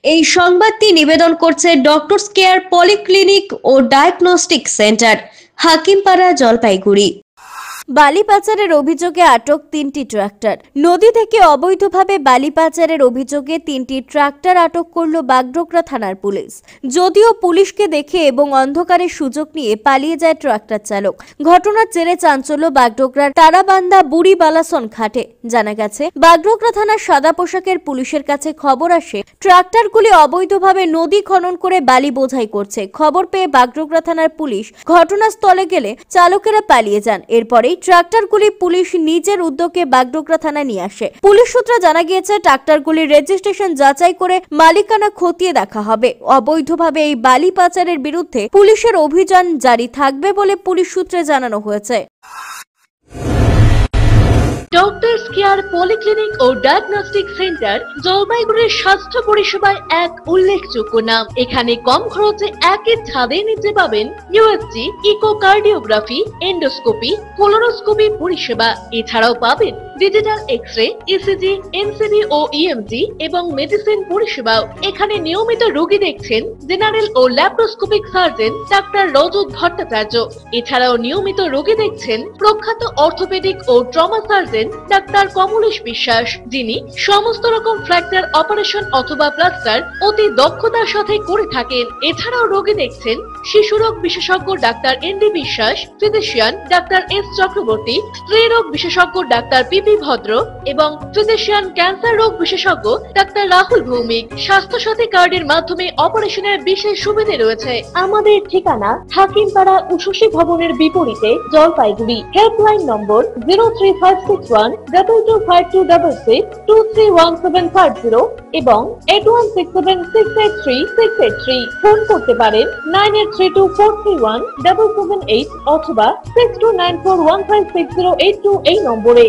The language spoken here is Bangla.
এই সংবাদটি নিবেদন করছে ডক্টরস কেয়ার পলিক্লিনিক ও ডায়াগনস্টিক সেন্টার, হাকিমপাড়া, জলপাইগুড়ি। বালি পাচারের অভিযোগে আটক 3টি ট্রাক্টর। নদী থেকে অবৈধভাবে বালি পাচারের অভিযোগে 3টি ট্রাক্টর আটক করল বাগডোগরা থানার পুলিশ। যদিও পুলিশকে দেখে এবং অন্ধকারের সুযোগ নিয়ে পালিয়ে যায় ট্রাক্টর চালক। ঘটনার জেরে চাঞ্চল্য বাগডোগরার তারাবান্ধা বুড়ি বালাসন ঘাটে। জানা গেছে, বাগডোগরা থানার সাদা পোশাকের পুলিশের কাছে খবর আসে ট্রাক্টরগুলি অবৈধভাবে নদী খনন করে বালি বোঝাই করছে। খবর পেয়ে বাগডোগরা থানার পুলিশ ঘটনাস্থলে গেলে চালকেরা পালিয়ে যান। এরপরে ট্রাক্টরগুলি পুলিশ নিজের উদ্যোগে বাগডোগরা থানায় নিয়ে আসে। পুলিশ সূত্রে জানা গিয়েছে, ট্রাক্টরগুলির রেজিস্ট্রেশন যাচাই করে মালিকানা খতিয়ে দেখা হবে। অবৈধভাবে এই বালি পাচারের বিরুদ্ধে পুলিশের অভিযান জারি থাকবে বলে পুলিশ সূত্রে জানানো হয়েছে। ডক্টরস কেয়ার পলিক্লিনিক ও ডায়াগনস্টিক সেন্টার জলপাইগুড়ির স্বাস্থ্য পরিষেবায় এক উল্লেখযোগ্য নাম। এখানে কম খরচে একই ছাদে নিতে পাবেন ইউএসজি, ইকোকার্ডিওগ্রাফি, এন্ডোস্কোপি, কোলোনোস্কোপি পরিষেবা। এছাড়াও পাবেন ডিজিটাল এক্স-রে, ইসিজি, এনসিবি ও ইএমজি এবং মেডিসিন পরিষেবাও। এখানে নিয়মিত রোগী দেখছেন জেনারেল ও ল্যাপ্রোস্কোপিক সার্জন ডাক্তার রজত ভট্টাচার্য। এছাড়াও নিয়মিত রোগী দেখছেন প্রখ্যাত অর্থোপেডিক ও ট্রমা সার্জন ডাক্তার কমলেশ বিশ্বাস, যিনি সমস্ত রকম ফ্র্যাকচার অপারেশন অথবা প্লাস্টার অতি দক্ষতার সাথে করে থাকেন। এছাড়াও রোগী দেখছেন শিশুরোগ বিশেষজ্ঞ ডাক্তার এনডি বিশ্বাস, ফিজিশিয়ান ডাক্তার এস চক্রবর্তী, স্ত্রীরোগ বিশেষজ্ঞ ডাক্তার পিপি ভদ্র এবং ফিজিশিয়ান ক্যান্সার রোগ বিশেষজ্ঞ ডাক্তার রাহুল ভৌমিক। স্বাস্থ্য সাথী কার্ডের মাধ্যমে অপারেশনের বিশেষ সুবিধা রয়েছে। আমাদের ঠিকানা হাকিমপাড়া উষসী ভবনের বিপরীতে, জলপাইগুড়ি। হেল্পলাইন নম্বর 03561225266, 231750 এবং 8167683683। ফোন করতে পারেন 9832431778 অথবা 6294156082 এই নম্বরে।